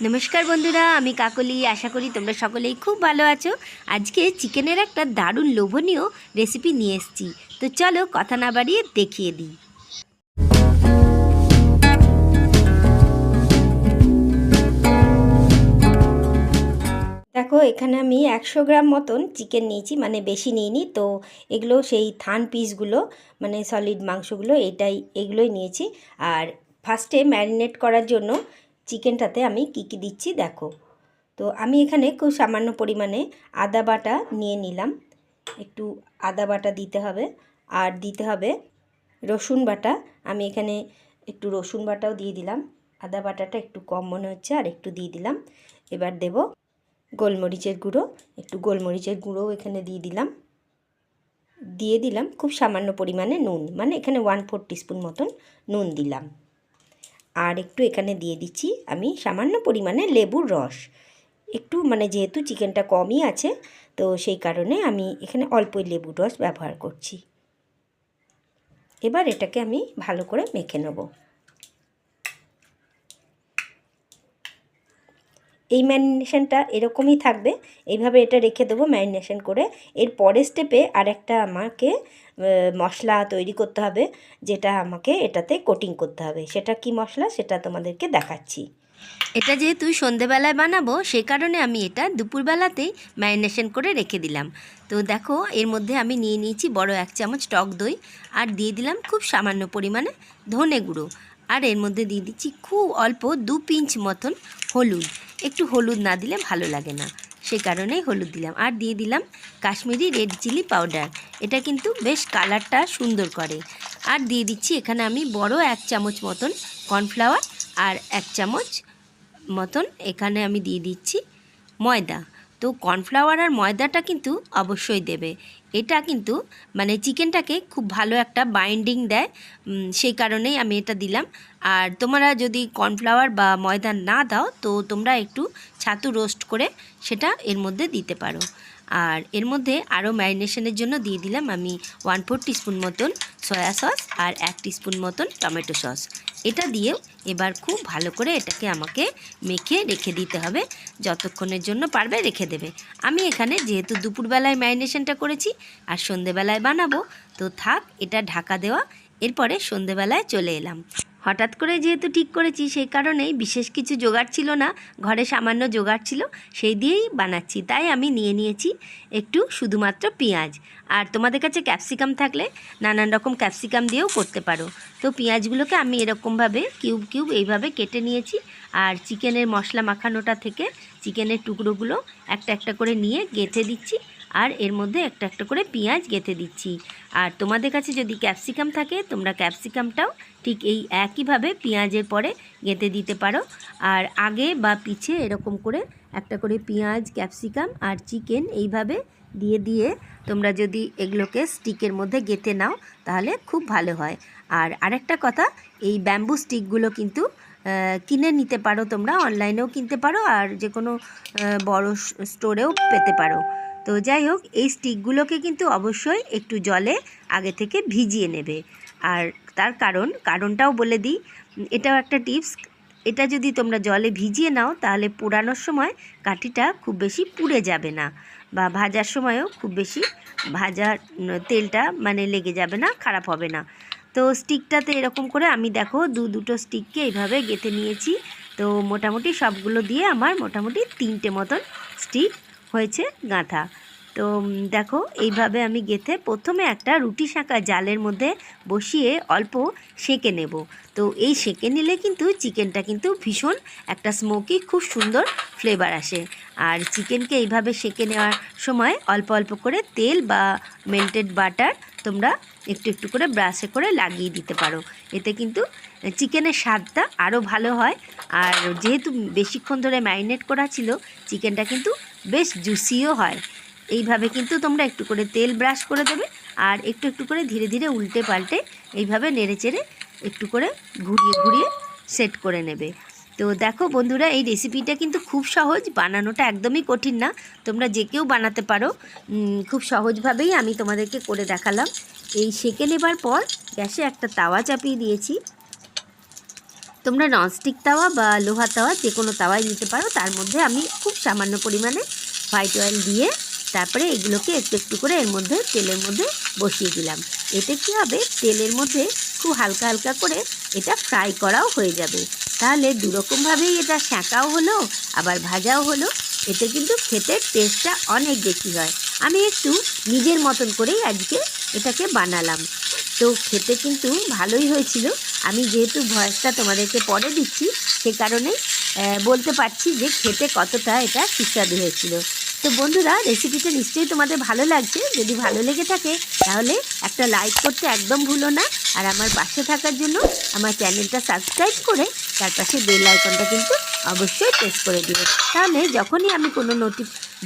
নমস্কার বন্ধুরা, আমি কাকলি। আশা করি তোমরা সকলেই খুব ভালো আছো। আজকে চিকেনের একটা দারুণ লোভনীয় রেসিপি নিয়ে এসেছি। তো চলো কথা না বাড়িয়ে দেখিয়ে দিই। দেখো, এখানে আমি 100 গ্রাম মতন চিকেন নিয়েছি, মানে বেশি নিইনি। তো এগুলো সেই থান পিসগুলো, মানে সলিড মাংসগুলো, এগুলোই নিয়েছি। আর ফার্স্টে ম্যারিনেট করার জন্য চিকেনটাতে আমি কী কী দিচ্ছি দেখো। তো আমি এখানে খুব সামান্য পরিমাণে আদা বাটা নিয়ে নিলাম। একটু আদা বাটা দিতে হবে, আর দিতে হবে রসুন বাটা। আমি এখানে একটু রসুন বাটাও দিয়ে দিলাম। আদা বাটাটা একটু কম মনে হচ্ছে, আর একটু দিয়ে দিলাম। এবার দেব গোলমরিচের গুঁড়ো, একটু গোলমরিচের গুঁড়োও এখানে দিয়ে দিলাম খুব সামান্য পরিমাণে নুন, মানে এখানে 1/4 টিস্পুন মতন নুন দিলাম। আর একটু এখানে দিয়ে দিচ্ছি আমি সামান্য পরিমাণে লেবুর রস। একটু মানে যেহেতু চিকেনটা কমই আছে, তো সেই কারণে আমি এখানে অল্পই লেবুর রস ব্যবহার করছি। এবার এটাকে আমি ভালো করে মেখে নেব। এই ম্যারিনেশনটা এরকমই থাকবে, এইভাবে এটা রেখে দেবো ম্যারিনেশন করে। এর পরের স্টেপে আরেকটা আমাকে মশলা তৈরি করতে হবে, যেটা আমাকে এটাতে কোটিং করতে হবে। সেটা কি মশলা, সেটা তোমাদেরকে দেখাচ্ছি। এটা যেহেতু সন্ধেবেলায় বানাবো, সেই কারণে আমি এটা দুপুরবেলাতেই ম্যারিনেশন করে রেখে দিলাম। তো দেখো, এর মধ্যে আমি নিয়ে নিয়েছি বড় 1 চামচ টক দই, আর দিয়ে দিলাম খুব সামান্য পরিমাণে ধনে গুঁড়ো, আর এর মধ্যে দিয়ে দিচ্ছি খুব অল্প 2 পিঞ্চ মতন হলুদ। একটু হলুদ না দিলে ভালো লাগে না, সে কারণেই হলুদ দিলাম। আর দিয়ে দিলাম কাশ্মীরি রেড চিলি পাউডার, এটা কিন্তু বেশ কালারটা সুন্দর করে। আর দিয়ে দিচ্ছি এখানে আমি বড় 1 চামচ মতন কর্নফ্লাওয়ার, আর 1 চামচ মতন এখানে আমি দিয়ে দিচ্ছি ময়দা। তো কর্নফ্লাওয়ার আর ময়দাটা কিন্তু অবশ্যই দেবে। এটা কিন্তু মানে চিকেনটাকে খুব ভালো একটা বাইন্ডিং দেয়, সেই কারণেই আমি এটা দিলাম। আর তোমরা যদি কর্নফ্লাওয়ার বা ময়দা না দাও, তো তোমরা একটু ছাতু রোস্ট করে সেটা এর মধ্যে দিতে পারো। আর এর মধ্যে আরও ম্যারিনেশনের জন্য দিয়ে দিলাম আমি 1/4 টিস্পুন মতন সয়া সস, আর 1 টিস্পুন মতন টমেটো সস। এটা দিয়েও এবার খুব ভালো করে এটাকে আমাকে মেখে রেখে দিতে হবে, যতক্ষণের জন্য পারবে রেখে দেবে। আমি এখানে যেহেতু দুপুরবেলায় ম্যারিনেশনটা করেছি আর সন্ধেবেলায় বানাবো, তো থাক এটা ঢাকা দেওয়া। এরপরে সন্ধেবেলায় চলে এলাম। হঠাৎ করে যেহেতু ঠিক করেছি, সেই কারণেই বিশেষ কিছু জোগাড় ছিল না, ঘরে সামান্য জোগাড় ছিল, সেই দিয়েই বানাচ্ছি। তাই আমি নিয়ে নিয়েছি একটু শুধুমাত্র পেঁয়াজ। আর তোমাদের কাছে ক্যাপসিকাম থাকলে নানান রকম ক্যাপসিকাম দিয়েও করতে পারো। তো পেঁয়াজগুলোকে আমি এরকমভাবে কিউব কিউব এইভাবে কেটে নিয়েছি। আর চিকেনের মশলা মাখানোটা থেকে চিকেনের টুকরোগুলো একটা একটা করে নিয়ে গেঁথে দিচ্ছি, আর এর মধ্যে একটা একটা করে পেঁয়াজ গেঁথে দিচ্ছি। আর তোমাদের কাছে যদি ক্যাপসিকাম থাকে, তোমরা ক্যাপসিকামটাও ঠিক এই একইভাবে পেঁয়াজের পরে গেঁথে দিতে পারো। আর আগে বা পিছে এরকম করে একটা করে পেঁয়াজ, ক্যাপসিকাম আর চিকেন এইভাবে দিয়ে দিয়ে তোমরা যদি এগুলোকে স্টিকের মধ্যে গেঁথে নাও, তাহলে খুব ভালো হয়। আর আরেকটা কথা, এই ব্যাম্বু স্টিকগুলো কিন্তু কিনে নিতে পারো, তোমরা অনলাইনেও কিনতে পারো, আর যে কোনো বড় স্টোরেও পেতে পারো। তো যাই হোক, এই স্টিকগুলোকে কিন্তু অবশ্যই একটু জলে আগে থেকে ভিজিয়ে নেবে। আর তার কারণটাও বলে দিই, এটাও একটা টিপস। এটা যদি তোমরা জলে ভিজিয়ে নাও, তাহলে পোড়ানোর সময় কাঠিটা খুব বেশি পুড়ে যাবে না, বা ভাজার সময়ও খুব বেশি ভাজার তেলটা মানে লেগে যাবে না, খারাপ হবে না। তো স্টিকটাতে এরকম করে আমি দেখো দুটো স্টিককে এইভাবে গেঁথে নিয়েছি। তো মোটামুটি সবগুলো দিয়ে আমার মোটামুটি 3টে মতন স্টিক হয়েছে গাঁথা। তো দেখো, এইভাবে আমি গেঁথে প্রথমে একটা রুটি সেঁকা জালের মধ্যে বসিয়ে অল্প সেঁকে নেব। তো এই সেঁকে নিলে কিন্তু চিকেনটা কিন্তু ভীষণ একটা স্মোকি খুব সুন্দর ফ্লেভার আসে। আর চিকেনকে এইভাবে সেঁকে নেওয়ার সময় অল্প অল্প করে তেল বা মেল্টেড বাটার তোমরা একটু একটু করে ব্রাশে করে লাগিয়ে দিতে পারো। এতে কিন্তু চিকেনের স্বাদটা আরও ভালো হয়। আর যেহেতু বেশিক্ষণ ধরে ম্যারিনেট করা ছিল, চিকেনটা কিন্তু বেশ জুসিও হয়। এইভাবে কিন্তু তোমরা একটু করে তেল ব্রাশ করে দেবে, আর একটু একটু করে ধীরে ধীরে উল্টে পাল্টে এইভাবে নেড়ে চেড়ে একটু করে ঘুরিয়ে ঘুরিয়ে সেট করে নেবে। তো দেখো বন্ধুরা, এই রেসিপিটা কিন্তু খুব সহজ, বানানোটা একদমই কঠিন না, তোমরা যে কেউ বানাতে পারো। খুব সহজভাবেই আমি তোমাদেরকে করে দেখালাম। এই সেঁকে নেবার পর গ্যাসে একটা তাওয়া চাপিয়ে দিয়েছি। তোমরা ননস্টিক তাওয়া বা লোহা তাওয়া যে কোনো তাওয়াই নিতে পারো। তার মধ্যে আমি খুব সামান্য পরিমাণে হোয়াইট অয়েল দিয়ে তারপরে এগুলোকে একটু একটু করে এর মধ্যে তেলের মধ্যে বসিয়ে দিলাম। এতে কী হবে, তেলের মধ্যে খুব হালকা হালকা করে এটা ফ্রাই করাও হয়ে যাবে। তাহলে দুরকমভাবেই এটা সেঁকাও হলো আবার ভাজাও হলো। এতে কিন্তু খেতে টেস্টটা অনেক বেশি হয়। আমি একটু নিজের মতন করেই আজকে এটাকে বানালাম, তো খেতে কিন্তু ভালোই হয়েছিল। আমি যেহেতু ভয়েসটা তোমাদেরকে পরে দিচ্ছি সে কারণেই বলতে পারছি যে খেতে কতটা এটা সুস্বাদু হয়েছিল। তো বন্ধুরা, রেসিপিটা নিশ্চয়ই তোমাদের ভালো লাগছে। যদি ভালো লেগে থাকে তাহলে একটা লাইক করতে একদম ভুলো না। আর আমার পাশে থাকার জন্য আমার চ্যানেলটা সাবস্ক্রাইব করে তার পাশে বেল আইকনটা কিন্তু অবশ্যই প্রেস করে দিও। তাহলে যখনই আমি কোনো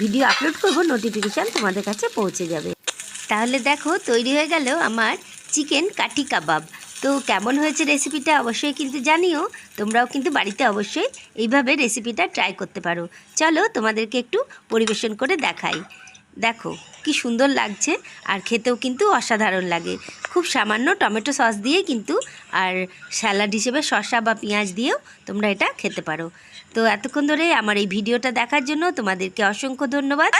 ভিডিও আপলোড করব নোটিফিকেশান তোমাদের কাছে পৌঁছে যাবে। তাহলে দেখো তৈরি হয়ে গেল আমার চিকেন কাঠি কাবাব। তো কেমন হয়েছে রেসিপিটা অবশ্যই কিন্তু জানিও। তোমরাও কিন্তু বাড়িতে অবশ্যই এইভাবে রেসিপিটা ট্রাই করতে পারো। চলো তোমাদেরকে একটু পরিবেশন করে দেখাই। দেখো কি সুন্দর লাগছে, আর খেতেও কিন্তু অসাধারণ লাগে। খুব সামান্য টমেটো সস দিয়ে কিন্তু, আর স্যালাড হিসেবে শসা বা পেঁয়াজ দিয়েও তোমরা এটা খেতে পারো। তো এতক্ষণ ধরে আমার এই ভিডিওটা দেখার জন্য তোমাদেরকে অসংখ্য ধন্যবাদ।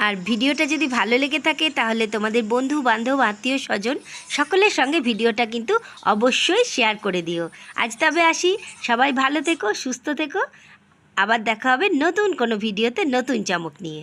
আর ভিডিওটা যদি ভালো লেগে থাকে তাহলে তোমাদের বন্ধু বান্ধব আত্মীয় স্বজন সকলের সঙ্গে ভিডিওটা কিন্তু অবশ্যই শেয়ার করে দিও। আজ তবে আসি, সবাই ভালো থেকো, সুস্থ থেকো। আবার দেখা হবে নতুন কোনো ভিডিওতে নতুন চমক নিয়ে।